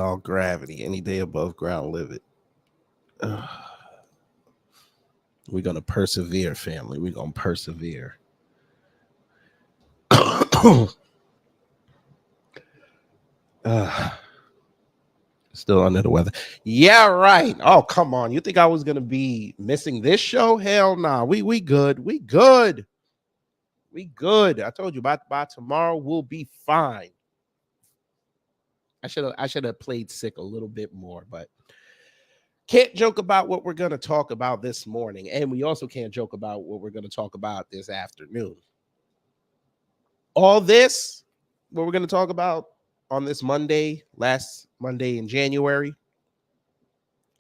all gravity. Any day above ground, live it. We're going to persevere, family. We're going to persevere. Still under the weather. Yeah, right. Oh, come on. You think I was going to be missing this show? Hell nah. We good. We good. We good. I told you by tomorrow we'll be fine. I should have played sick a little bit more, but can't joke about what we're going to talk about this morning. And we also can't joke about what we're going to talk about this afternoon. All this, what we're going to talk about on this Monday, last Monday in January,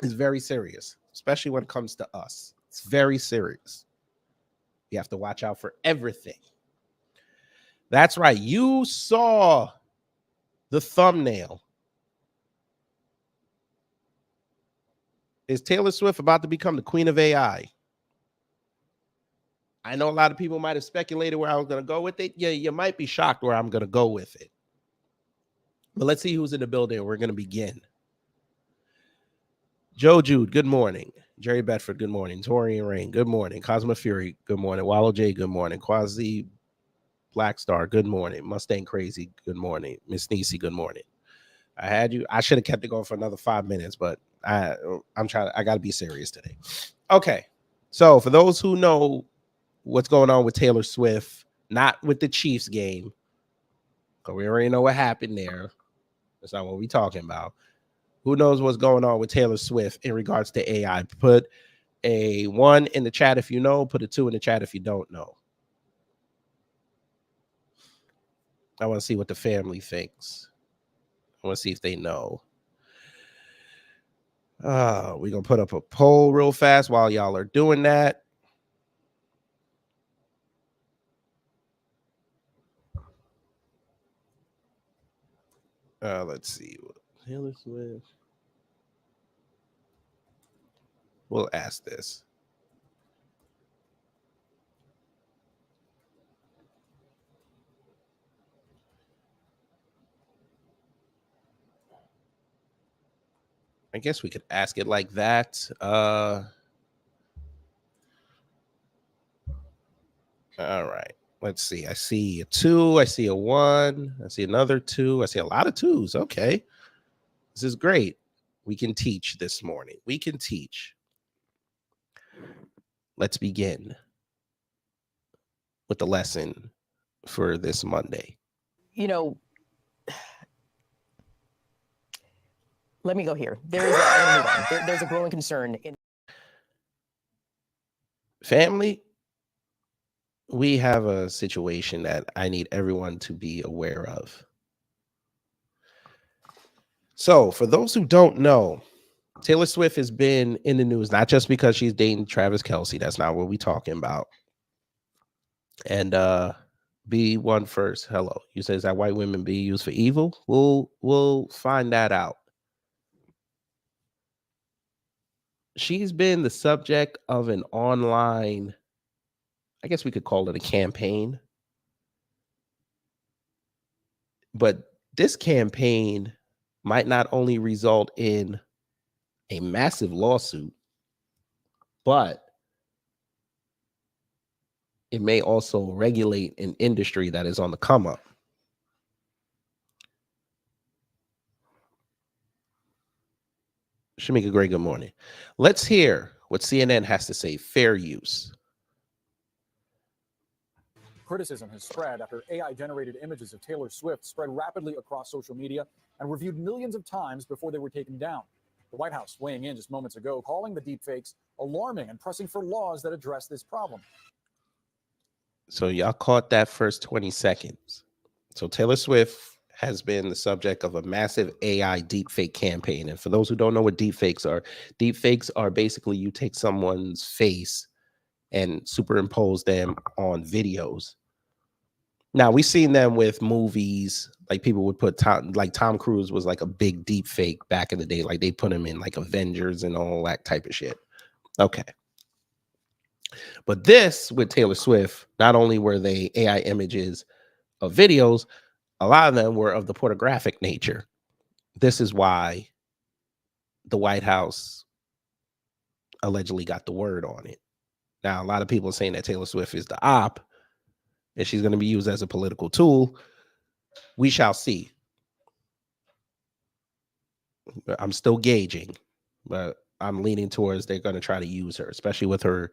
is very serious, especially when it comes to us. It's very serious. You have to watch out for everything. That's right. You saw the thumbnail. Is Taylor Swift about to become the queen of AI? I know a lot of people might have speculated where I was going to go with it. Yeah, you might be shocked where I'm going to go with it. But let's see who's in the building. We're going to begin. Joe Jude, good morning. Jerry Bedford, good morning. Torian Rain, good morning. Cosmo Fury, good morning. Wallow J, good morning. Quasi Black Star, good morning. Mustang Crazy, good morning. Miss Nisi, good morning. I should have kept it going for another 5 minutes, but I got to be serious today. Okay. So for those who know what's going on with Taylor Swift, not with the Chiefs game, because we already know what happened there. That's not what we're talking about. Who knows what's going on with Taylor Swift in regards to AI? Put a 1 in the chat if you know. Put a 2 in the chat if you don't know. I want to see what the family thinks. I want to see if they know. We're going to put up a poll real fast while y'all are doing that. Let's see. Taylor Swift. We'll ask this. I guess we could ask it like that. All right. Let's see. I see a 2. I see a 1. I see another 2. I see a lot of 2s. Okay. This is great. We can teach this morning. We can teach. Let's begin with the lesson for this Monday. You know, let me go here. There's a growing concern in family. We have a situation that I need everyone to be aware of. So for those who don't know, Taylor Swift has been in the news, not just because she's dating Travis Kelce. That's not what we're talking about. And B1 first. Hello. You says that white women be used for evil? We'll find that out. She's been the subject of an online, I guess we could call it a campaign. But this campaign might not only result in a massive lawsuit, but it may also regulate an industry that is on the come up. Shamika Gray, good morning. Let's hear what CNN has to say. Fair use. Criticism has spread after AI-generated images of Taylor Swift spread rapidly across social media and were viewed millions of times before they were taken down. The White House weighing in just moments ago, calling the deepfakes alarming and pressing for laws that address this problem. So y'all caught that first 20 seconds. So Taylor Swift has been the subject of a massive AI deepfake campaign. And for those who don't know what deepfakes are basically you take someone's face and superimpose them on videos. Now, we've seen them with movies, like people would put Tom Cruise was like a big deep fake back in the day. Like they put him in like Avengers and all that type of shit. Okay. But this with Taylor Swift, not only were they AI images of videos, a lot of them were of the pornographic nature. this is why the White House allegedly got the word on it. Now, a lot of people are saying that Taylor Swift is the op and she's going to be used as a political tool. We shall see. I'm still gauging, but I'm leaning towards they're going to try to use her, especially with her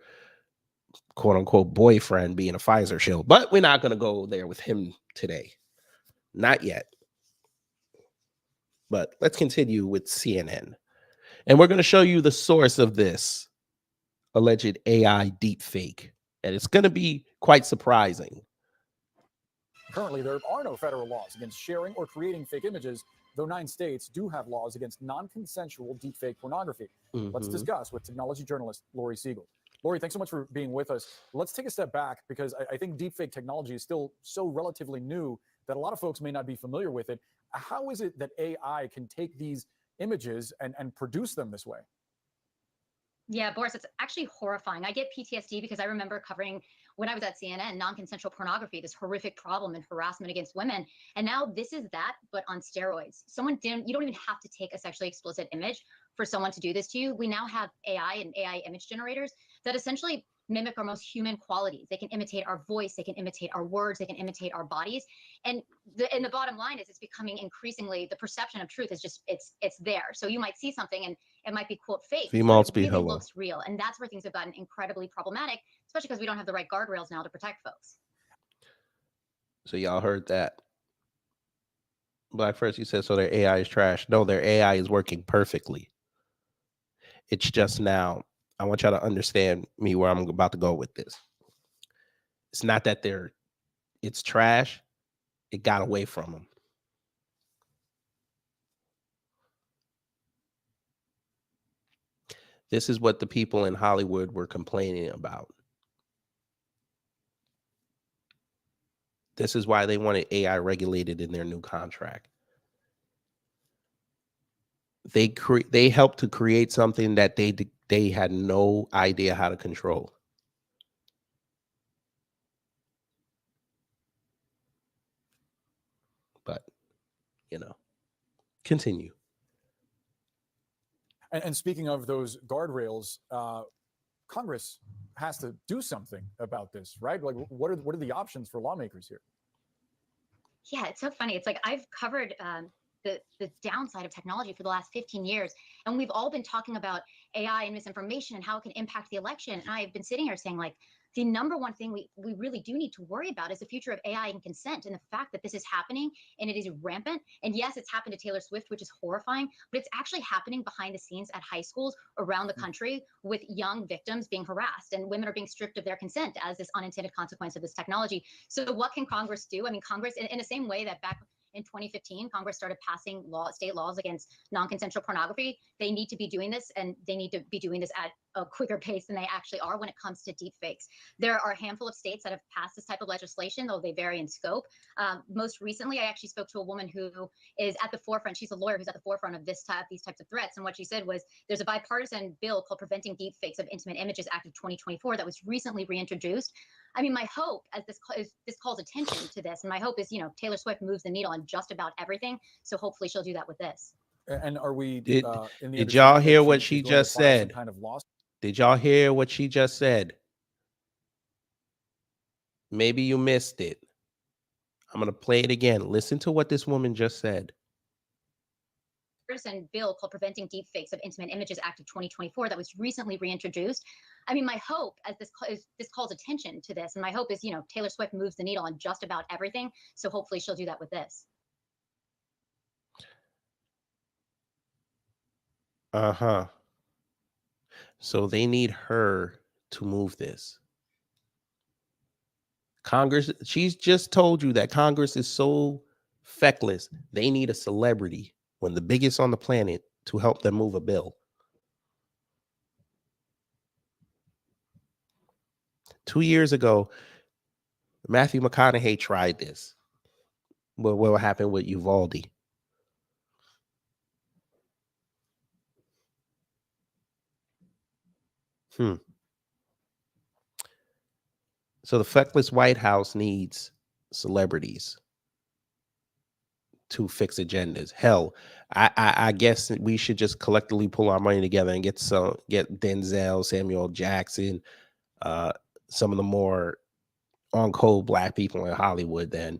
quote unquote boyfriend being a Pfizer shill. But we're not going to go there with him today. Not yet. But let's continue with CNN. And we're going to show you the source of this alleged AI deepfake. And it's going to be quite surprising. Currently, there are no federal laws against sharing or creating fake images, though 9 states do have laws against non-consensual deepfake pornography. Let's discuss with technology journalist Lori Siegel. Lori, thanks so much for being with us. Let's take a step back because I think deepfake technology is still so relatively new that a lot of folks may not be familiar with it. How is it that AI can take these images and produce them this way? Yeah, Boris, it's actually horrifying. I get PTSD because I remember covering when I was at CNN non-consensual pornography, this horrific problem and harassment against women. And now this is that, but on steroids. You don't even have to take a sexually explicit image for someone to do this to you. We now have AI and AI image generators that essentially mimic our most human qualities. They can imitate our voice, they can imitate our words, they can imitate our bodies. And the bottom line is it's becoming increasingly, the perception of truth is just, it's there. So you might see something and it might be quote fake, Female but it speak really hello. looks real. And that's where things have gotten incredibly problematic, especially because we don't have the right guardrails now to protect folks. So y'all heard that. Black First, you said so their AI is trash. No, their AI is working perfectly. It's just now, I want y'all to understand me where I'm about to go with this. It's not that it's trash. It got away from them. This is what the people in Hollywood were complaining about. This is why they wanted AI regulated in their new contract. They helped to create something that they had no idea how to control. But, continue. And speaking of those guardrails, Congress has to do something about this, right? Like, what are the options for lawmakers here? Yeah, it's so funny. It's like I've covered the downside of technology for the last 15 years, and we've all been talking about AI and misinformation and how it can impact the election. And I've been sitting here saying, like, the number one thing we really do need to worry about is the future of AI and consent, and the fact that this is happening and it is rampant. And yes, it's happened to Taylor Swift, which is horrifying, but it's actually happening behind the scenes at high schools around the country with young victims being harassed, and women are being stripped of their consent as this unintended consequence of this technology. So what can Congress do? I mean, Congress, in the same way that back in 2015, Congress started passing state laws against non-consensual pornography. They need to be doing this, and they need to be doing this at a quicker pace than they actually are when it comes to deepfakes. There are a handful of states that have passed this type of legislation, though they vary in scope. Most recently, I actually spoke to a woman who is at the forefront. She's a lawyer who's at the forefront of these types of threats. And what she said was there's a bipartisan bill called Preventing Deepfakes of Intimate Images Act of 2024 that was recently reintroduced. I mean, my hope as this calls attention to this, and my hope is, Taylor Swift moves the needle on just about everything. So hopefully she'll do that with this. And are we Did in the y'all hear what she's she going to just file some said? kind of lawsuit? Did y'all hear what she just said? Maybe you missed it. I'm going to play it again. Listen to what this woman just said. Bipartisan bill called Preventing Deepfakes of Intimate Images Act of 2024 that was recently reintroduced. I mean, my hope as this calls attention to this, and my hope is, Taylor Swift moves the needle on just about everything. So hopefully she'll do that with this. So they need her to move this. Congress, she's just told you that Congress is so feckless. They need a celebrity, one of the biggest on the planet, to help them move a bill. 2 years ago, Matthew McConaughey tried this. What happened with Uvalde? So the feckless White House needs celebrities to fix agendas. Hell, I guess we should just collectively pull our money together and get Denzel, Samuel Jackson, uh, some of the more on code black people in Hollywood then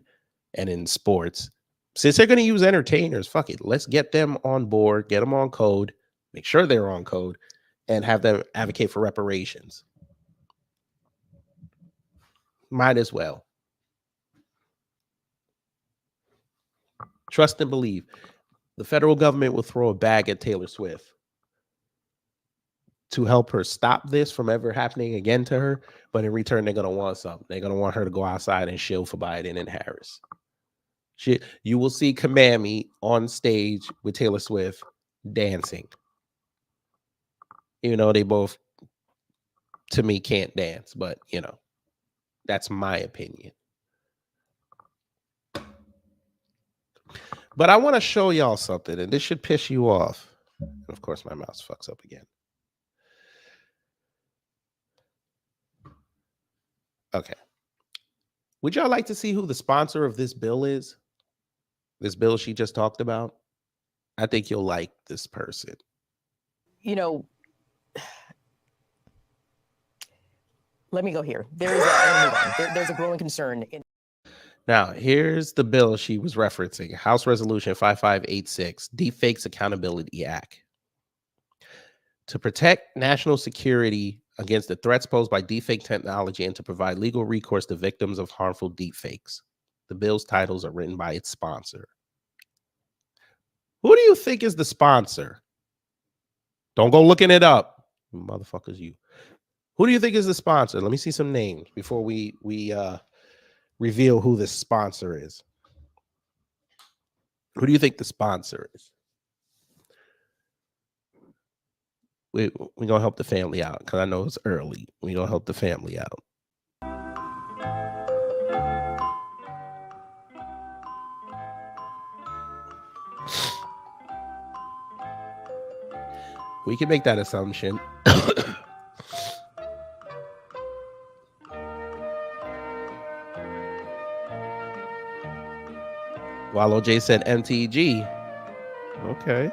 and in sports. Since they're going to use entertainers, fuck it. Let's get them on board, get them on code, make sure they're on code, and have them advocate for reparations. Might as well. Trust and believe. The federal government will throw a bag at Taylor Swift to help her stop this from ever happening again to her. But in return, they're going to want something. They're going to want her to go outside and shill for Biden and Harris. You will see Kamami on stage with Taylor Swift dancing. Even though they both, to me, can't dance. But, you know, that's my opinion. But I want to show y'all something, and this should piss you off. And of course, my mouse fucks up again. Okay. Would y'all like to see who the sponsor of this bill is? This bill she just talked about? I think you'll like this person. You know, let me go here. There's a growing concern in. Now, here's the bill she was referencing. House Resolution 5586, Deepfakes Accountability Act. To protect national security against the threats posed by deepfake technology and to provide legal recourse to victims of harmful deepfakes. The bill's titles are written by its sponsor. Who do you think is the sponsor? Don't go looking it up. Motherfuckers, you. Who do you think is the sponsor? Let me see some names before we reveal who the sponsor is. Who do you think the sponsor is? We're going to help the family out because I know it's early. We're going to help the family out. We can make that assumption. Wallow J said MTG. Okay.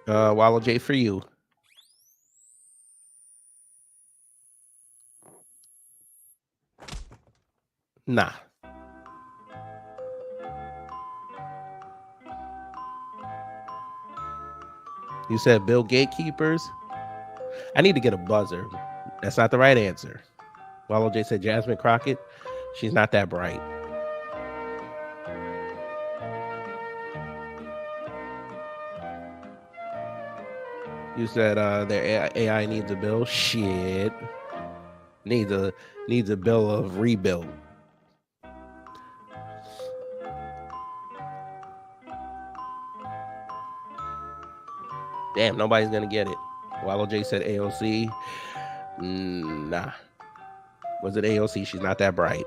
Wallow J for you. Nah. You said Bill Gatekeepers? I need to get a buzzer. That's not the right answer. Wallow J said Jasmine Crockett. She's not that bright. You said their AI needs a bill. Shit. Needs a bill of rebuild. Damn, nobody's gonna get it. Wallow J said AOC. Nah. Was it AOC? She's not that bright.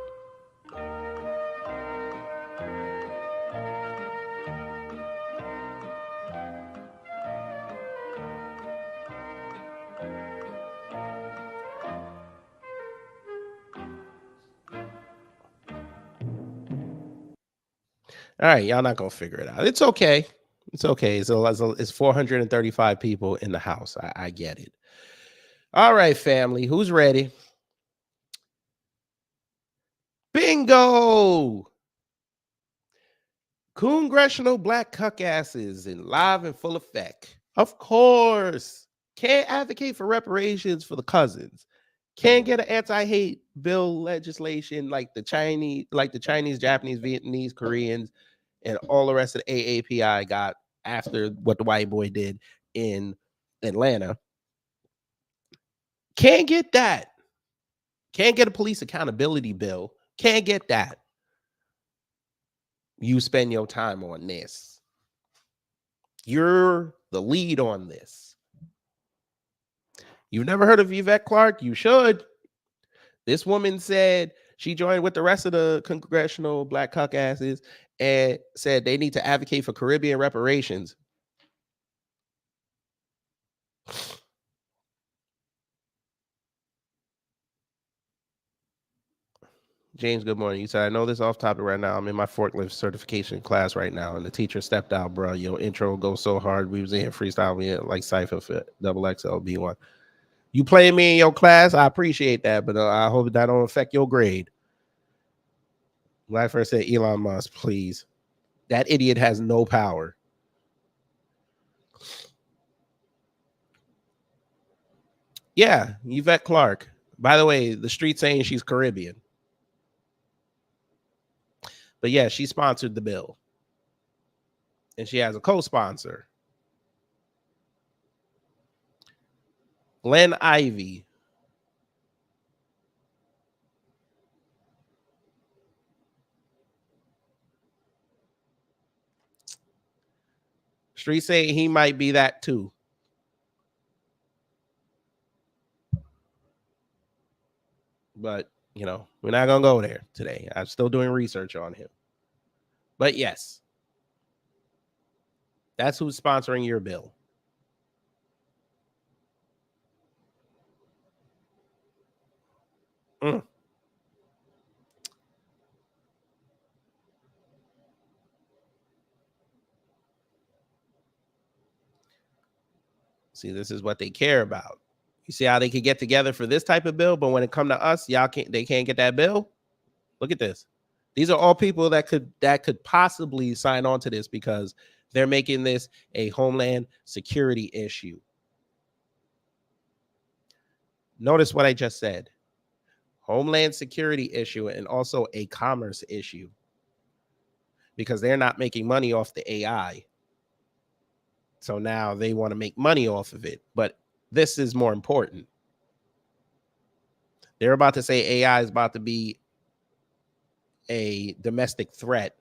All right, y'all not gonna figure it out. It's okay. It's okay. It's 435 people in the house. I get it. All right, family. Who's ready? Bingo! Congressional black cuck asses in live and full effect. Of course. Can't advocate for reparations for the cousins. Can't get an anti-hate bill legislation like the Chinese, Japanese, Vietnamese, Koreans, and all the rest of the AAPI got after what the white boy did in Atlanta. Can't get that. Can't get a police accountability bill. Can't get that. You spend your time on this. You're the lead on this. You've never heard of Yvette Clarke? You should. This woman said she joined with the rest of the congressional black cuck asses and said they need to advocate for Caribbean reparations. James, good morning. You said, I know this off topic right now. I'm in my forklift certification class right now, and the teacher stepped out, bro. Your intro goes so hard. We was in here freestyle. We like Cypher Fit, double XL B1. You playing me in your class? I appreciate that, but I hope that don't affect your grade. Black first said Elon Musk, please. That idiot has no power. Yeah, Yvette Clark. By the way, the street saying she's Caribbean. But yeah, she sponsored the bill. And she has a co-sponsor. Glenn Ivy. Street saying he might be that too. But, you know, we're not going to go there today. I'm still doing research on him. But yes, that's who's sponsoring your bill. See, this is what they care about. You see how they could get together for this type of bill, but when it come to us, they can't get that bill. Look at this. These are all people that could possibly sign on to this because they're making this a homeland security issue. Notice what I just said. Homeland security issue and also a commerce issue because they're not making money off the AI. So now they want to make money off of it. But this is more important. They're about to say AI is about to be a domestic threat.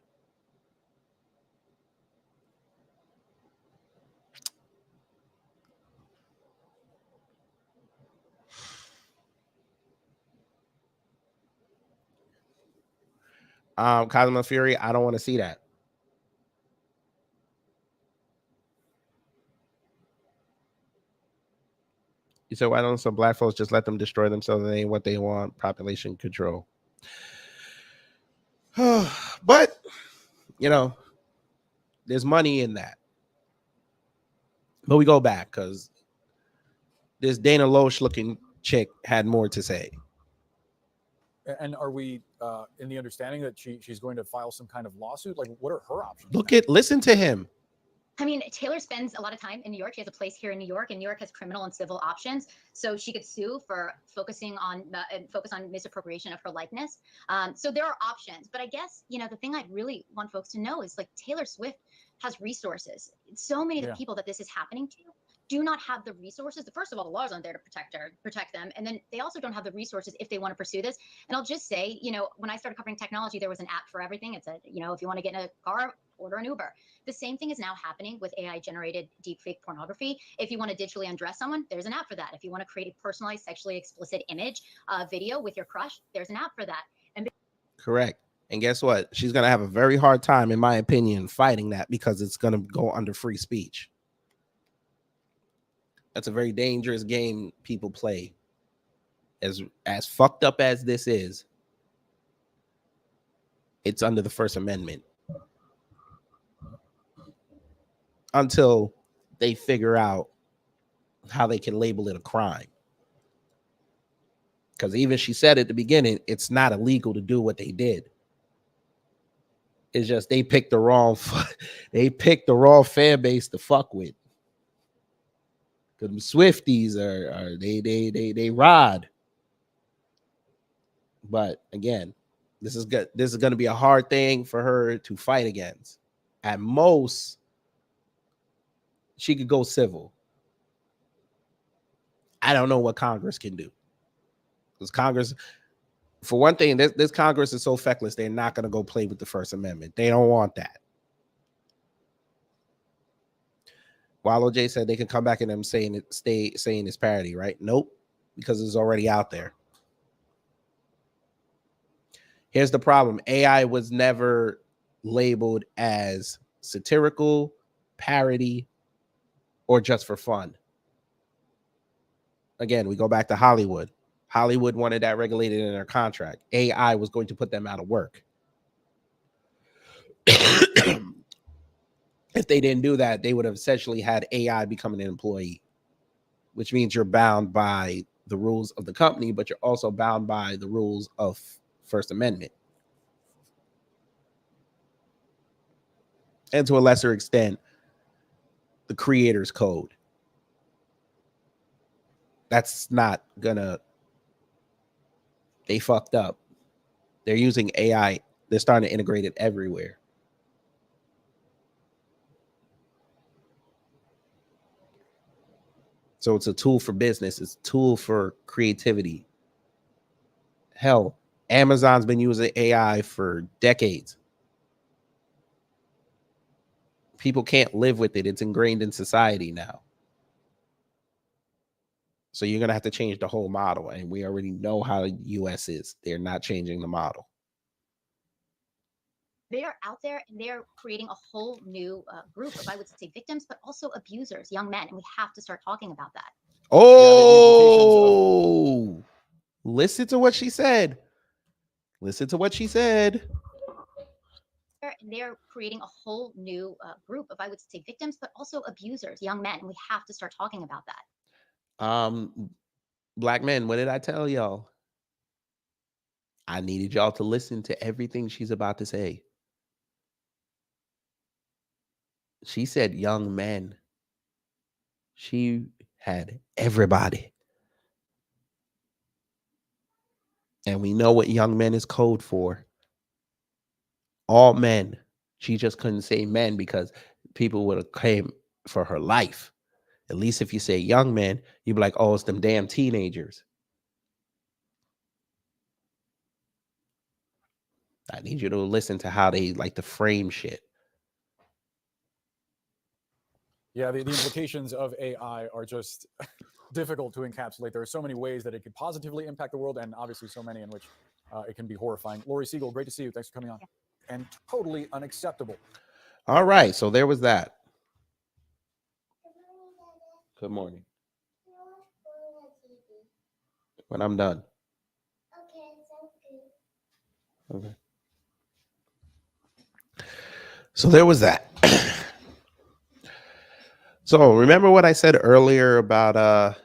Cosmo Fury, I don't want to see that. You said, why don't some black folks just let them destroy themselves? They ain't what they want. Population control. But, you know, there's money in that. But we go back because this Dana Loesch looking chick had more to say. And are we in the understanding that she's going to file some kind of lawsuit? Like, what are her options? Listen to him. I mean, Taylor spends a lot of time in New York. She has a place here in New York, and New York has criminal and civil options. So she could sue for focusing on misappropriation of her likeness. So there are options. But I guess, you know, the thing I really want folks to know is like Taylor Swift has resources. So many of the people that this is happening to do not have the resources. First of all, the laws aren't there to protect them. And then they also don't have the resources if they want to pursue this. And I'll just say, you know, when I started covering technology, there was an app for everything. It said, you know, if you want to get in a car, order an Uber. The same thing is now happening with AI-generated deepfake pornography. If you want to digitally undress someone, there's an app for that. If you want to create a personalized, sexually explicit image, video with your crush, there's an app for that. And correct. And guess what? She's going to have a very hard time, in my opinion, fighting that because it's going to go under free speech. That's a very dangerous game people play. As fucked up as this is, it's under the First Amendment. Until they figure out how they can label it a crime. Because even she said at the beginning, it's not illegal to do what they did. It's just they picked the wrong fan base to fuck with. Because Swifties are they rod. But again, this is good. This is going to be a hard thing for her to fight against. At most, she could go civil. I don't know what Congress can do. Because Congress, for one thing, this Congress is so feckless, they're not going to go play with the First Amendment. They don't want that. Wallow J said they can come back and them saying it's parody, right? Nope, because it's already out there. Here's the problem. AI was never labeled as satirical, parody, or just for fun. Again, we go back to Hollywood. Hollywood wanted that regulated in their contract. AI was going to put them out of work. If they didn't do that, they would have essentially had AI becoming an employee, which means you're bound by the rules of the company, but you're also bound by the rules of First Amendment. And to a lesser extent, the creator's code. That's not gonna, they fucked up. They're using AI. They're starting to integrate it everywhere. So it's a tool for business. It's a tool for creativity. Hell, Amazon's been using AI for decades. People can't live with it. It's ingrained in society now. So you're going to have to change the whole model. And we already know how the US is. They're not changing the model. They are out there and they're creating a whole new group of, I would say, victims, but also abusers, young men. And we have to start talking about that. Oh, listen to what she said. Listen to what she said. And they're creating a whole new group of, I would say, victims, but also abusers, young men. And we have to start talking about that. Black men, what did I tell y'all? I needed y'all to listen to everything she's about to say. She said young men. She had everybody. And we know what young men is code for. All men. She just couldn't say men because people would have came for her life. At least if you say young men, you'd be like, oh, it's them damn teenagers. I need you to listen to how they like to frame shit. Yeah, the implications of AI are just difficult to encapsulate. There are so many ways that it could positively impact the world, and obviously so many in which it can be horrifying. Lori Siegel, great to see you. Thanks for coming on. And totally unacceptable. All right, so there was that. Good morning. When I'm done. Okay. So there was that. So remember what I said earlier about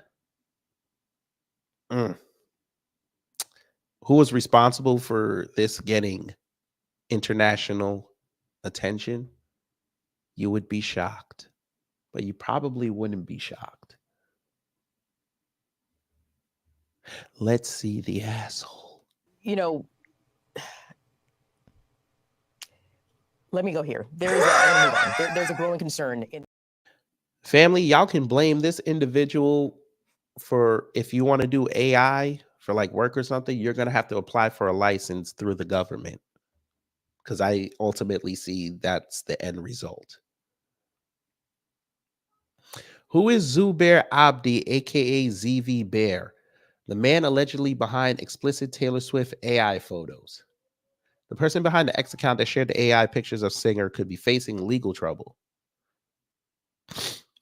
who was responsible for this getting international attention? You would be shocked, but you probably wouldn't be shocked. Let's see the asshole. You know, let me go here. There's a growing concern in Family, y'all can blame this individual for, if you want to do AI for like work or something, you're going to have to apply for a license through the government. Because I ultimately see that's the end result. Who is Zubair Abdi, aka ZV Bear, the man allegedly behind explicit Taylor Swift AI photos? The person behind the X account that shared the AI pictures of singer could be facing legal trouble.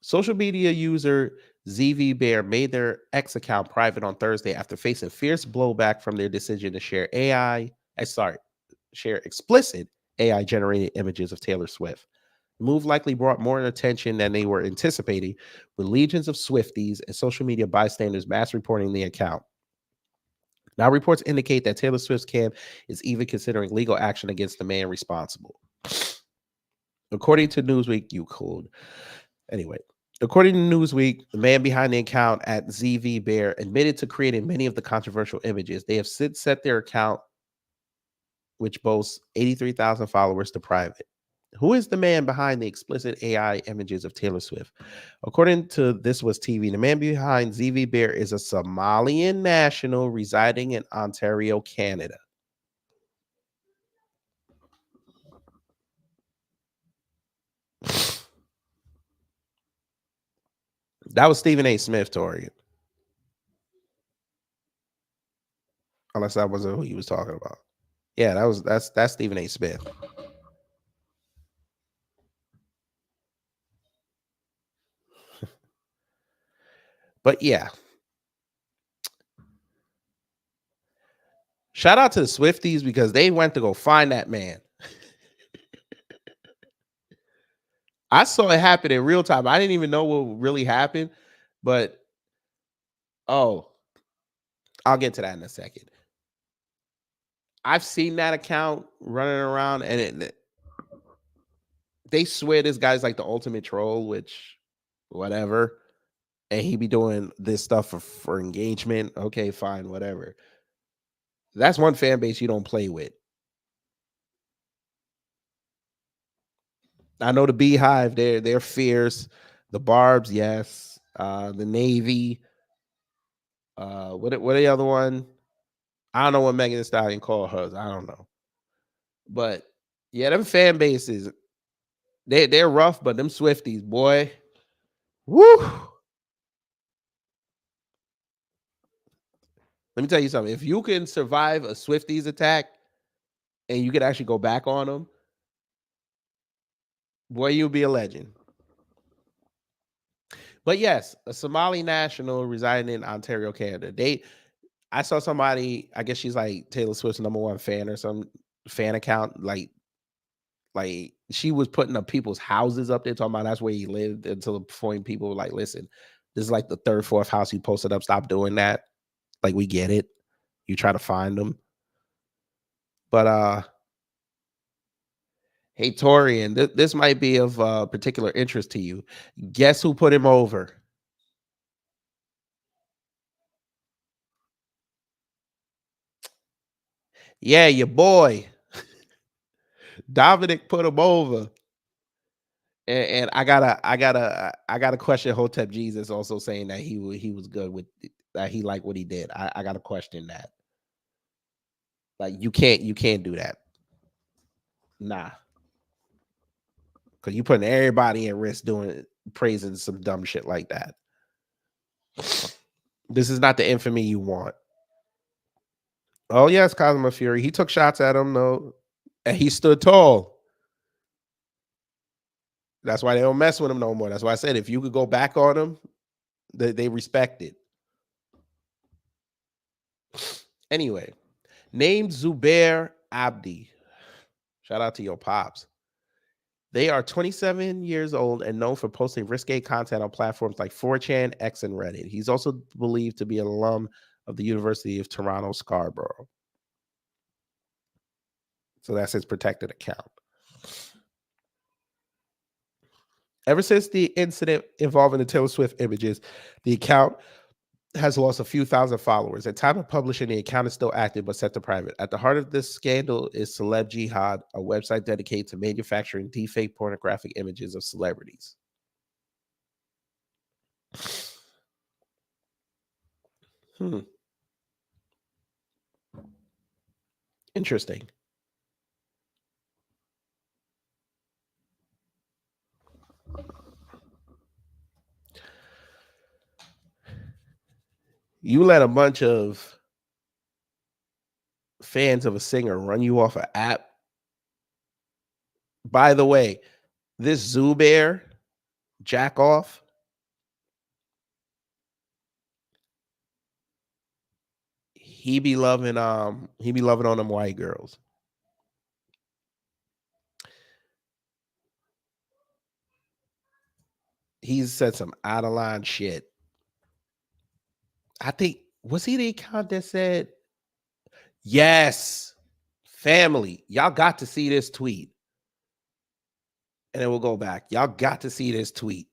Social media user ZV Bear made their X account private on Thursday after facing fierce blowback from their decision to share explicit AI generated images of Taylor Swift. The move likely brought more attention than they were anticipating, with legions of Swifties and social media bystanders mass reporting the account. Now, reports indicate that Taylor Swift's camp is even considering legal action against the man responsible. According to Newsweek, According to Newsweek, the man behind the account at ZV Bear admitted to creating many of the controversial images. They have since set their account, which boasts 83,000 followers, to private. Who is the man behind the explicit AI images of Taylor Swift? According to This Was TV, the man behind ZV Bear is a Somalian national residing in Ontario, Canada. That was Stephen A. Smith, Torian. Unless that wasn't who he was talking about. Yeah, that's Stephen A. Smith. But yeah. Shout out to the Swifties because they went to go find that man. I saw it happen in real time. I didn't even know what really happened, but oh, I'll get to that in a second. I've seen that account running around, and they swear this guy's like the ultimate troll, which whatever. And he be doing this stuff for engagement. Okay, fine, whatever. That's one fan base you don't play with. I know the Beehive, they're fierce. The Barbs, yes. The Navy. What the other one? I don't know what Megan Thee Stallion called hers. I don't know. But yeah, them fan bases, they're rough, but them Swifties, boy. Woo! Let me tell you something. If you can survive a Swifties attack and you could actually go back on them, boy, you'll be a legend. But yes, a Somali national residing in Ontario, Canada. I saw somebody, I guess she's like Taylor Swift's #1 fan or some fan account. Like she was putting up people's houses up there, talking about that's where he lived, until the point people were like, listen, this is like the third, fourth house you posted up. Stop doing that. Like, we get it. You try to find them. But hey, Torian, this might be of particular interest to you. Guess who put him over? Yeah, your boy. Dominic put him over. And I gotta question Hotep Jesus also saying that he was good with that, he liked what he did. I gotta question that. Like, you can't do that. Nah. Because you putting everybody at risk doing praising some dumb shit like that. This is not the infamy you want. Oh yes, Cosmo Fury. He took shots at him though, and he stood tall. That's why they don't mess with him no more. That's why I said if you could go back on him, they respect it. Anyway, named Zubair Abdi. Shout out to your pops. They are 27 years old and known for posting risque content on platforms like 4chan, X, and Reddit. He's also believed to be an alum of the University of Toronto, Scarborough. So that's his protected account. Ever since the incident involving the Taylor Swift images, the account has lost a few thousand followers. At time of publishing, the account is still active but set to private. At the heart of this scandal is Celeb Jihad, a website dedicated to manufacturing deepfake pornographic images of celebrities. Interesting. You let a bunch of fans of a singer run you off an app. By the way, this Zubair jack off, he be loving on them white girls. He's said some out of line shit. I think, was he the account that said, yes, family, y'all got to see this tweet. And then we'll go back. Y'all got to see this tweet.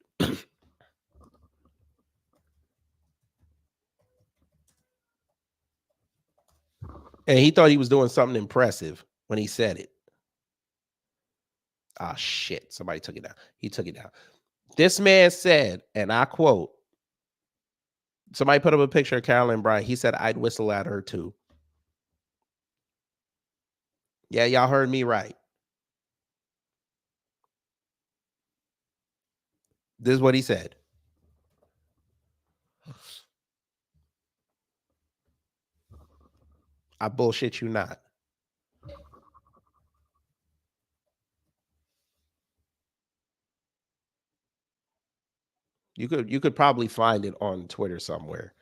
And he thought he was doing something impressive when he said it. Ah, shit. Somebody took it down. He took it down. This man said, and I quote, somebody put up a picture of Carolyn Bryant. He said, I'd whistle at her too. Yeah, y'all heard me right. This is what he said. I bullshit you not. You could probably find it on Twitter somewhere.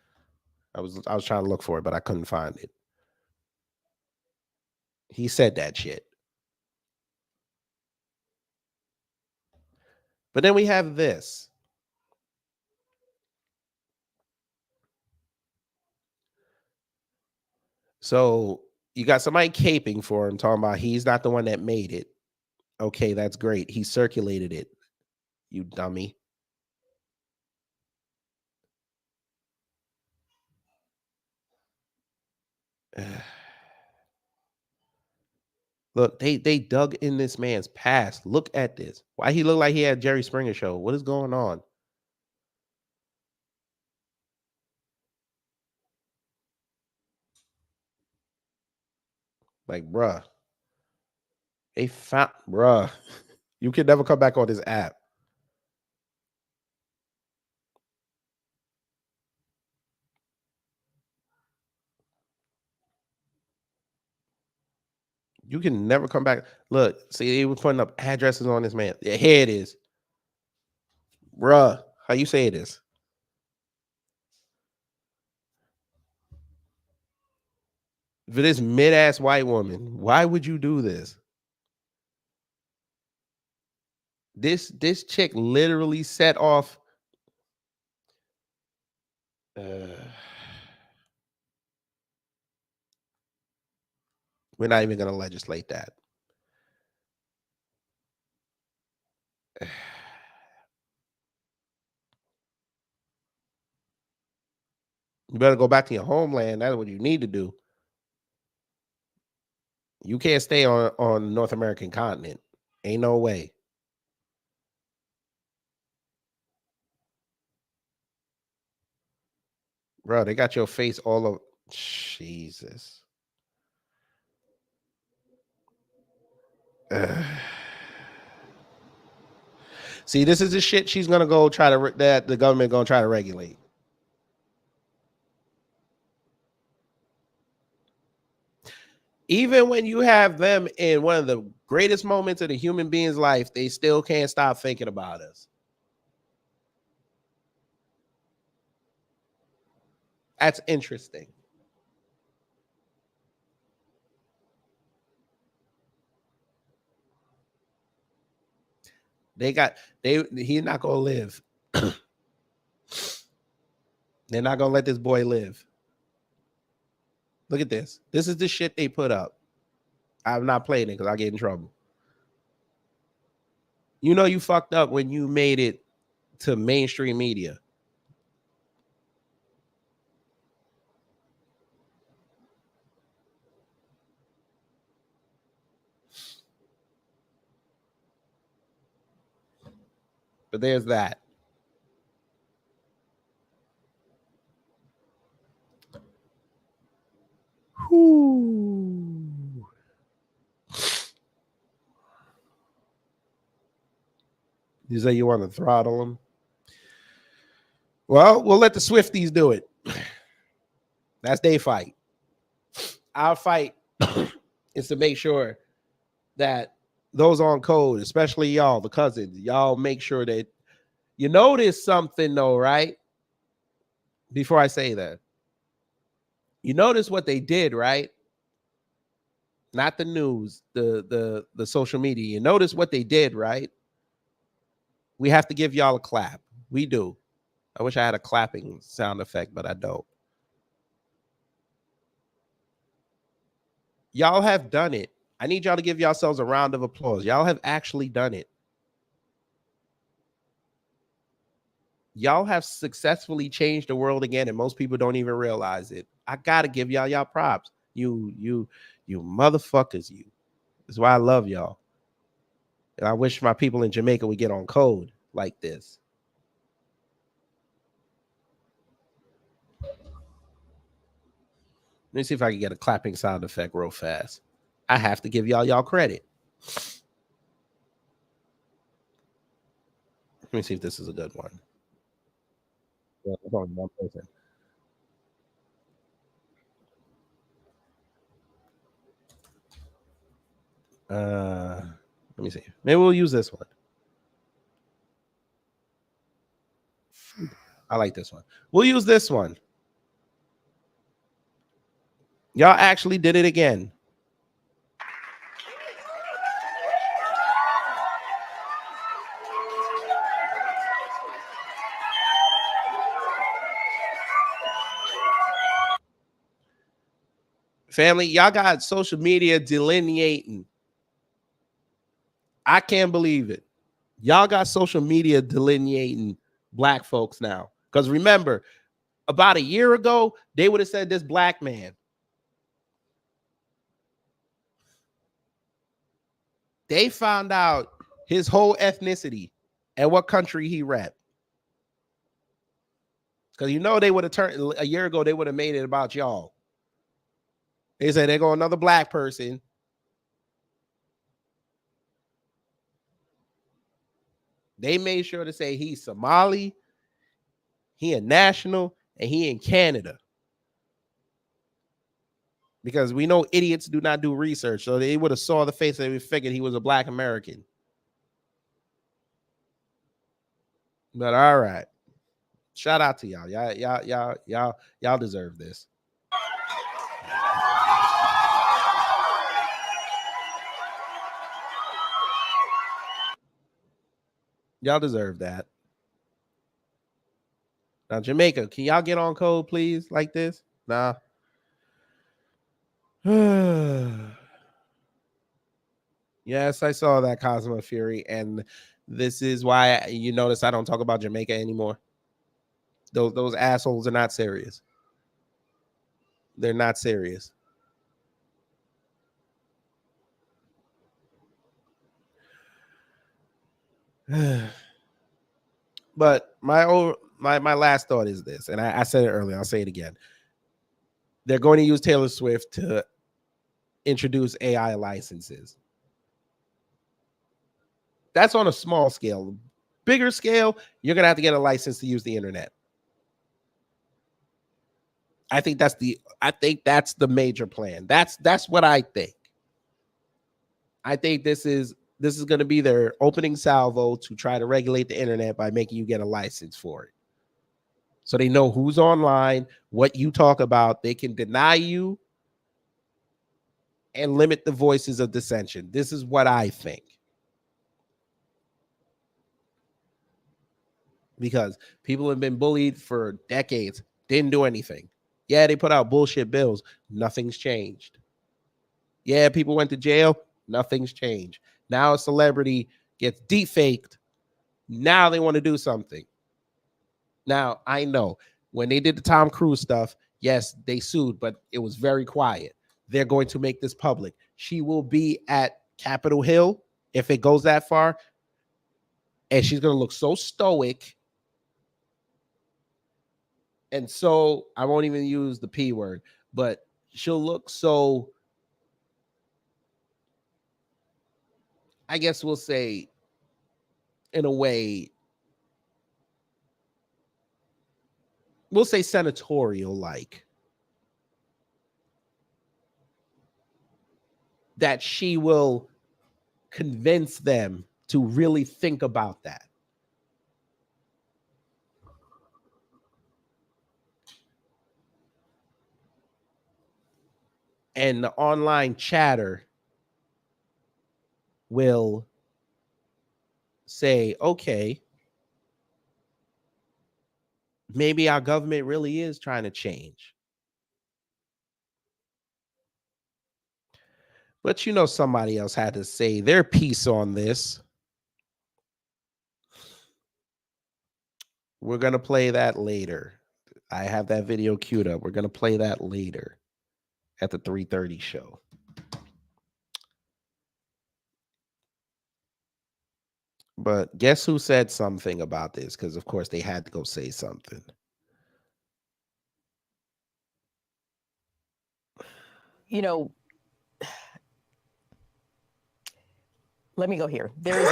I was trying to look for it, but I couldn't find it. He said that shit. But then we have this. So you got somebody caping for him, talking about he's not the one that made it. Okay, that's great. He circulated it, you dummy. Look, they dug in this man's past. Look at this. Why he look like he had Jerry Springer show? What is going on? Like, bruh. They found, bruh. You can never come back on this app. You can never come back. Look, see, they were putting up addresses on this man. Yeah, here it is. Bruh, how you say this? For this mid-ass white woman, why would you do this? This chick literally set off. We're not even going to legislate that. You better go back to your homeland. That's what you need to do. You can't stay on the North American continent. Ain't no way. Bro, they got your face all over. Jesus. See, this is the shit she's gonna go try to that the government gonna try to regulate. Even when you have them in one of the greatest moments of the human being's life, they still can't stop thinking about us. That's interesting. He's not gonna live. They're not gonna let this boy live. Look at this. This is the shit they put up. I'm not playing it because I get in trouble. You know you fucked up when you made it to mainstream media. But there's that. Whew. You say you want to throttle them? Well, we'll let the Swifties do it. That's their fight. Our fight is to make sure that those on code, especially y'all, the cousins, y'all make sure that you notice something though, right? Before I say that, you notice what they did, right? Not the news, the social media. You notice what they did, right? We have to give y'all a clap. We do. I wish I had a clapping sound effect, but I don't. Y'all have done it. I need y'all to give yourselves a round of applause. Y'all have actually done it. Y'all have successfully changed the world again, and most people don't even realize it. I gotta give y'all props. You motherfuckers, you. That's why I love y'all. And I wish my people in Jamaica would get on code like this. Let me see if I can get a clapping sound effect real fast. I have to give y'all credit. Let me see if this is a good one. Yeah, it's only one person. Let me see. Maybe we'll use this one. I like this one. We'll use this one. Y'all actually did it again. Family, y'all got social media delineating. I can't believe it. Y'all got social media delineating black folks now. Because remember, about a year ago, they would have said this black man. They found out his whole ethnicity and what country he rep. Because you know they would have turned a year ago, they would have made it about y'all. They said they go another black person. They made sure to say he's Somali, he a national, and he in Canada. Because we know idiots do not do research. So they would have saw the face and they figured he was a black American. But all right. Shout out to y'all. Y'all deserve this. Y'all deserve that. Now, Jamaica, can y'all get on code, please, like this? Nah. Yes, I saw that, Cosmo Fury, and this is why you notice I don't talk about Jamaica anymore. Those assholes are not serious. They're not serious. But my last thought is this, and I said it earlier, I'll say it again. They're going to use Taylor Swift to introduce AI licenses. That's on a small scale. Bigger scale, you're going to have to get a license to use the internet. I think that's the major plan. That's what I think. I think this is going to be their opening salvo to try to regulate the internet by making you get a license for it. So they know who's online, what you talk about. They can deny you and limit the voices of dissension. This is what I think. Because people have been bullied for decades, didn't do anything. Yeah, they put out bullshit bills. Nothing's changed. Yeah, people went to jail. Nothing's changed. Now a celebrity gets deepfaked. Now they want to do something. Now, I know when they did the Tom Cruise stuff, yes, they sued, but it was very quiet. They're going to make this public. She will be at Capitol Hill if it goes that far. And she's going to look so stoic. And so I won't even use the P word, but she'll look so, I guess we'll say, in a way, we'll say senatorial like. That she will convince them to really think about that. And the online chatter will say, okay, maybe our government really is trying to change. But you know, somebody else had to say their piece on this. We're going to play that later. I have that video queued up. We're going to play that later at the 3:30 show. But guess who said something about this? Because, of course, they had to go say something. You know, let me go here. There's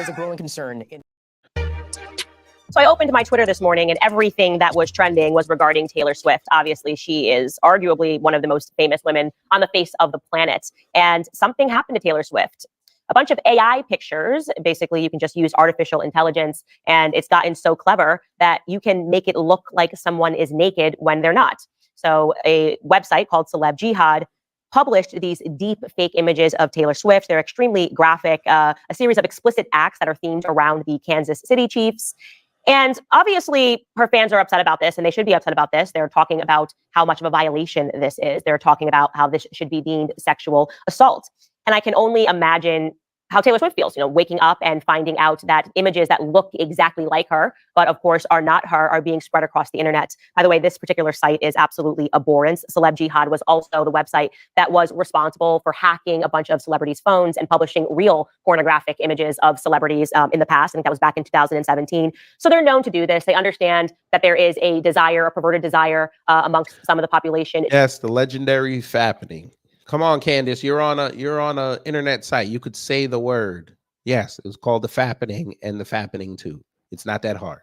a growing concern in. So I opened my Twitter this morning and everything that was trending was regarding Taylor Swift. Obviously, she is arguably one of the most famous women on the face of the planet. And something happened to Taylor Swift. A bunch of AI pictures. Basically, you can just use artificial intelligence, and it's gotten so clever that you can make it look like someone is naked when they're not. So a website called Celeb Jihad published these deep fake images of Taylor Swift. They're extremely graphic, a series of explicit acts that are themed around the Kansas City Chiefs. And obviously, her fans are upset about this, and they should be upset about this. They're talking about how much of a violation this is. They're talking about how this should be deemed sexual assault. And I can only imagine how Taylor Swift feels, waking up and finding out that images that look exactly like her, but of course are not her, are being spread across the internet. By the way, this particular site is absolutely abhorrent. Celeb Jihad was also the website that was responsible for hacking a bunch of celebrities' phones and publishing real pornographic images of celebrities in the past. I think that was back in 2017. So they're known to do this. They understand that there is a desire, a perverted desire amongst some of the population. Yes, the legendary fappening. Come on, Candace, you're on a internet site. You could say the word. Yes, it was called the fappening and the fappening too. It's not that hard.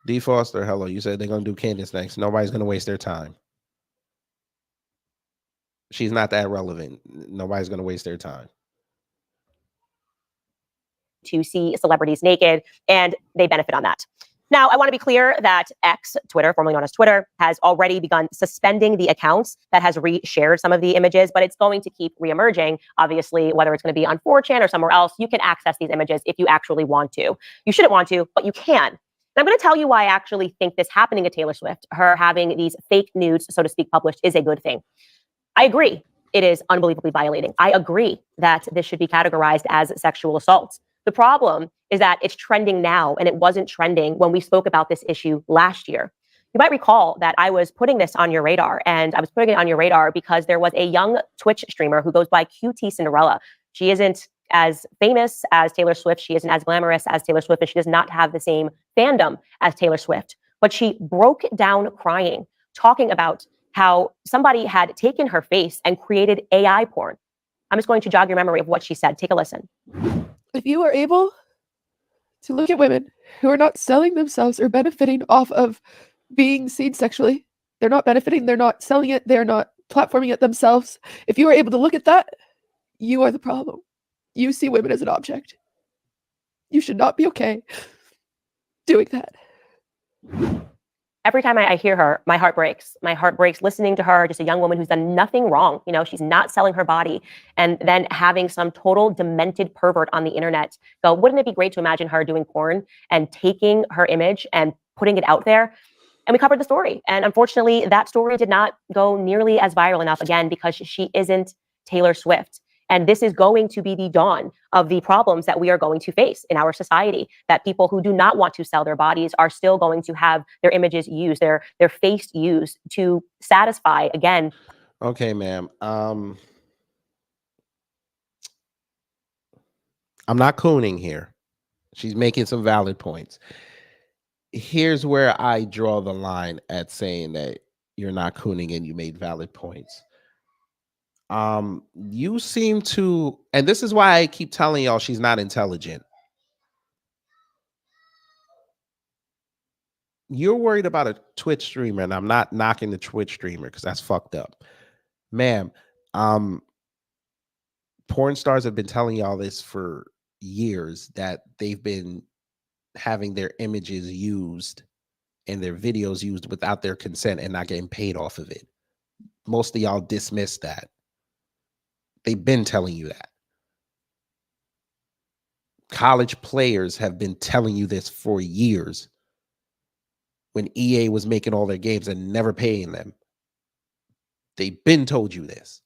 D Foster, hello. You said they're gonna do Candace next. Nobody's gonna waste their time. She's not that relevant. Nobody's gonna waste their time. To see celebrities naked, and they benefit on that. Now, I want to be clear that X, Twitter, formerly known as Twitter, has already begun suspending the accounts that has re-shared some of the images, but it's going to keep reemerging. Obviously, whether it's going to be on 4chan or somewhere else, you can access these images if you actually want to. You shouldn't want to, but you can. And I'm going to tell you why I actually think this happening to Taylor Swift, her having these fake nudes, so to speak, published, is a good thing. I agree. It is unbelievably violating. I agree that this should be categorized as sexual assault. The problem is that it's trending now, and it wasn't trending when we spoke about this issue last year. You might recall that I was putting this on your radar, and I was putting it on your radar because there was a young Twitch streamer who goes by QT Cinderella. She isn't as famous as Taylor Swift. She isn't as glamorous as Taylor Swift, and she does not have the same fandom as Taylor Swift. But she broke down crying, talking about how somebody had taken her face and created AI porn. I'm just going to jog your memory of what she said. Take a listen. If you are able to look at women who are not selling themselves or benefiting off of being seen sexually, they're not benefiting, they're not selling it, they're not platforming it themselves. If you are able to look at that, you are the problem. You see women as an object. You should not be okay doing that. Every time I hear her, my heart breaks. My heart breaks listening to her, just a young woman who's done nothing wrong. She's not selling her body. And then having some total demented pervert on the internet go, wouldn't it be great to imagine her doing porn and taking her image and putting it out there? And we covered the story. And unfortunately, that story did not go nearly as viral enough, again, because she isn't Taylor Swift. And this is going to be the dawn of the problems that we are going to face in our society, that people who do not want to sell their bodies are still going to have their images used, their face used to satisfy, again. Okay, ma'am. I'm not cooning here. She's making some valid points. Here's where I draw the line at saying that you're not cooning and you made valid points. You seem to, and this is why I keep telling y'all she's not intelligent. You're worried about a Twitch streamer, and I'm not knocking the Twitch streamer because that's fucked up. Ma'am, porn stars have been telling y'all this for years, that they've been having their images used and their videos used without their consent and not getting paid off of it. Most of y'all dismiss that. They've been telling you that. College players have been telling you this for years. When EA was making all their games and never paying them, they've been told you this.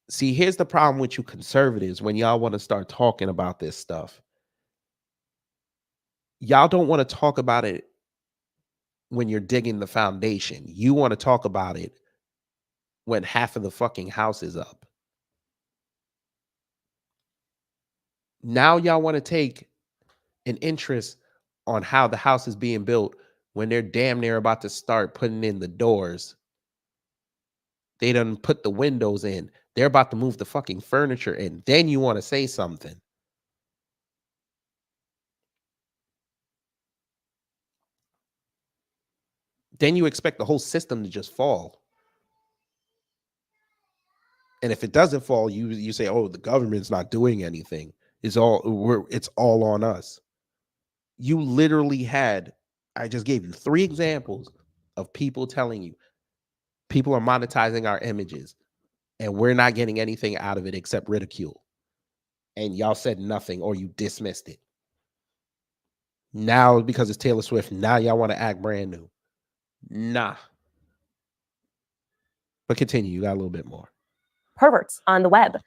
See, here's the problem with you conservatives when y'all want to start talking about this stuff. Y'all don't want to talk about it when you're digging the foundation. You want to talk about it when half of the fucking house is up. Now y'all want to take an interest on how the house is being built when they're damn near about to start putting in the doors. They done put the windows in. They're about to move the fucking furniture in. Then you want to say something. Then you expect the whole system to just fall. And if it doesn't fall, you say, oh, the government's not doing anything. It's all on us. You literally had, I just gave you 3 examples of people telling you people are monetizing our images. and we're not getting anything out of it except ridicule. And y'all said nothing or you dismissed it. Now, because it's Taylor Swift, now y'all want to act brand new. Nah. But continue. You got a little bit more. Perverts on the web.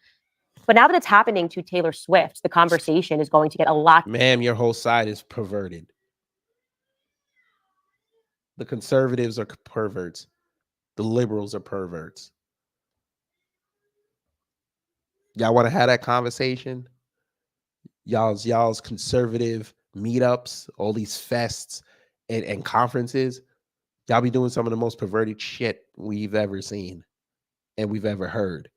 But now that it's happening to Taylor Swift, the conversation is going to get a lot. Ma'am, your whole side is perverted. The conservatives are perverts. The liberals are perverts. Y'all want to have that conversation? Y'all's conservative meetups, all these fests and conferences. Y'all be doing some of the most perverted shit we've ever seen and we've ever heard.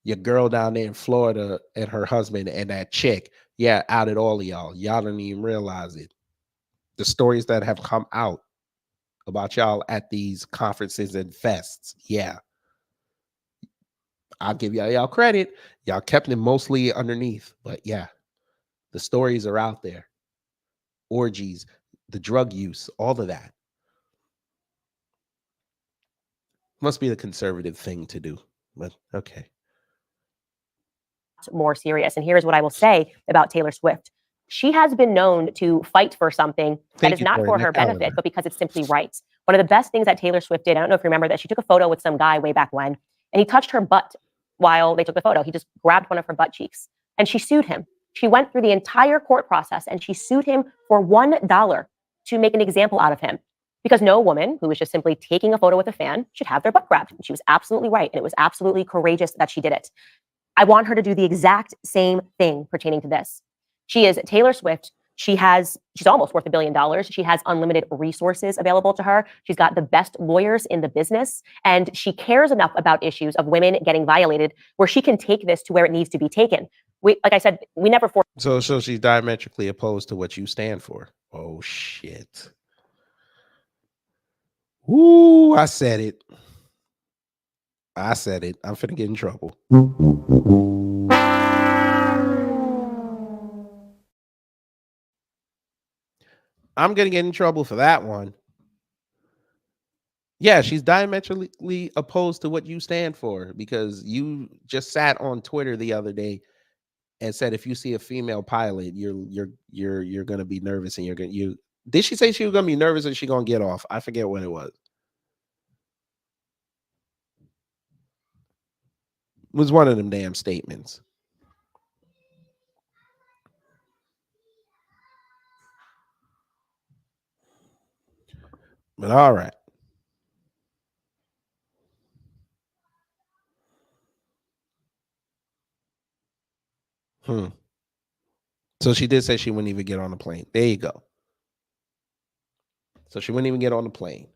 Your girl down there in Florida and her husband and that chick, yeah, outed all of y'all. Y'all didn't even realize it. The stories that have come out about y'all at these conferences and fests, yeah. I'll give y'all credit. Y'all kept it mostly underneath, but yeah, the stories are out there. Orgies, the drug use, all of that. Must be the conservative thing to do, but okay. More serious. And here's what I will say about Taylor Swift. She has been known to fight for something that is not for her benefit, but because it's simply right. One of the best things that Taylor Swift did, I don't know if you remember that, she took a photo with some guy way back when, and he touched her butt while they took the photo. He just grabbed one of her butt cheeks, and she sued him. She went through the entire court process, and she sued him for $1 to make an example out of him. Because no woman who was just simply taking a photo with a fan should have their butt grabbed. And she was absolutely right, and it was absolutely courageous that she did it. I want her to do the exact same thing pertaining to this. She is Taylor Swift. She's almost worth $1 billion. She has unlimited resources available to her. She's got the best lawyers in the business, and she cares enough about issues of women getting violated where she can take this to where it needs to be taken. Like I said, we never force. So she's diametrically opposed to what you stand for. Oh shit. Ooh, I said it. I'm finna get in trouble. I'm gonna get in trouble for that one. Yeah, she's diametrically opposed to what you stand for because you just sat on Twitter the other day and said if you see a female pilot, you're gonna be nervous and did she say she was gonna be nervous and she gonna get off? I forget what it was. It was one of them damn statements. But all right. So she did say she wouldn't even get on the plane. There you go. So she wouldn't even get on the plane.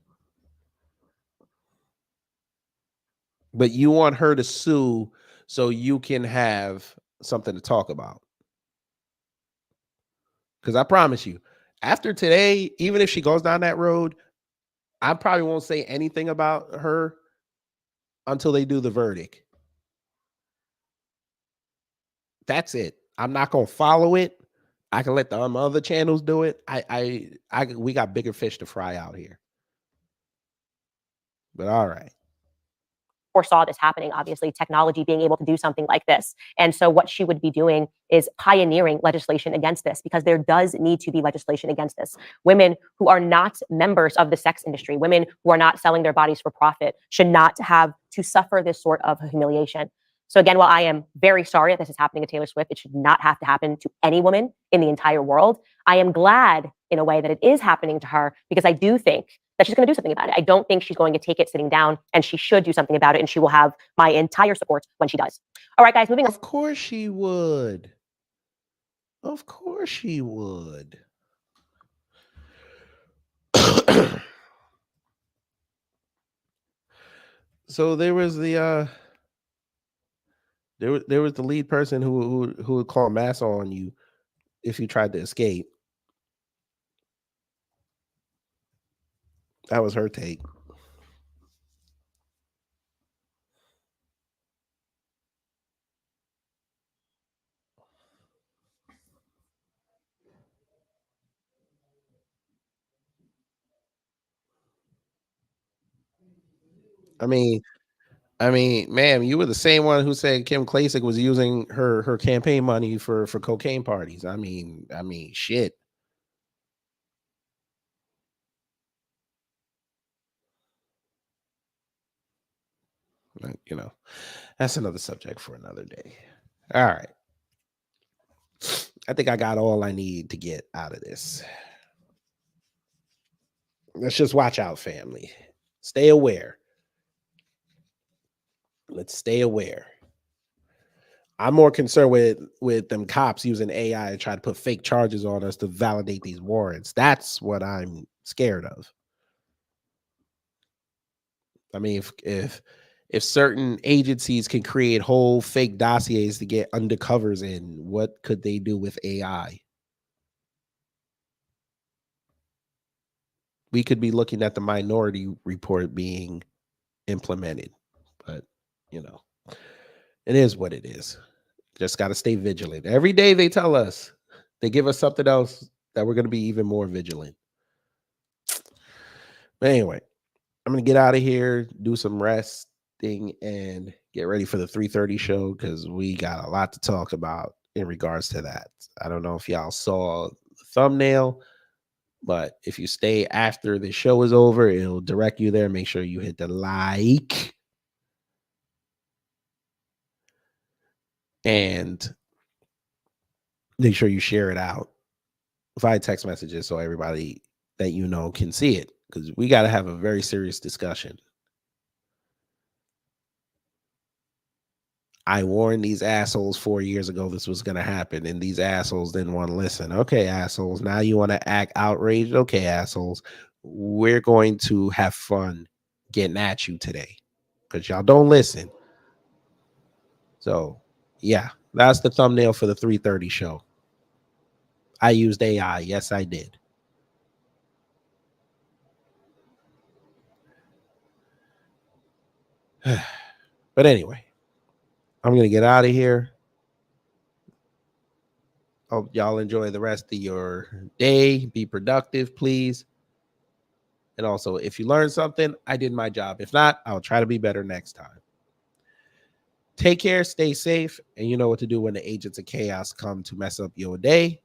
But you want her to sue so you can have something to talk about. Because I promise you, after today, even if she goes down that road, I probably won't say anything about her until they do the verdict. That's it. I'm not gonna follow it. I can let the other channels do it. We got bigger fish to fry out here. But all right. Foresaw this happening, obviously, technology being able to do something like this. And so what she would be doing is pioneering legislation against this, because there does need to be legislation against this. Women who are not members of the sex industry, women who are not selling their bodies for profit, should not have to suffer this sort of humiliation. So again, while I am very sorry that this is happening to Taylor Swift, it should not have to happen to any woman in the entire world. I am glad, in a way, that it is happening to her, because I do think that she's going to do something about it. I don't think she's going to take it sitting down, and she should do something about it, and she will have my entire support when she does. All right, guys, moving on. Of course she would. Of course she would. So there was the there was the lead person who would call massa on you if you tried to escape. That was her take. I mean, I mean, ma'am, you were the same one who said Kim Klacik was using her campaign money for cocaine parties. I mean, shit. You know, that's another subject for another day. All right. I think I got all I need to get out of this. Let's just watch out, family. Stay aware. Let's stay aware. I'm more concerned with them cops using AI to try to put fake charges on us to validate these warrants. That's what I'm scared of. I mean, if certain agencies can create whole fake dossiers to get undercovers in, what could they do with AI? We could be looking at the Minority Report being implemented, but you know, it is what it is. Just got to stay vigilant. Every day they tell us, they give us something else that we're going to be even more vigilant. But anyway, I'm going to get out of here, do some resting, and get ready for the 3:30 show because we got a lot to talk about in regards to that. I don't know if y'all saw the thumbnail, but if you stay after the show is over, it'll direct you there. Make sure you hit the like and make sure you share it out via text messages so everybody that you know can see it, because we got to have a very serious discussion. I warned these assholes 4 years ago this was going to happen, and these assholes didn't want to listen. Okay, assholes, now you want to act outraged? Okay, assholes, we're going to have fun getting at you today because y'all don't listen. So, yeah, that's the thumbnail for the 3:30 show. I used AI. Yes, I did. But anyway, I'm going to get out of here. Hope y'all enjoy the rest of your day. Be productive, please. And also, if you learned something, I did my job. If not, I'll try to be better next time. Take care, stay safe, and you know what to do when the agents of chaos come to mess up your day.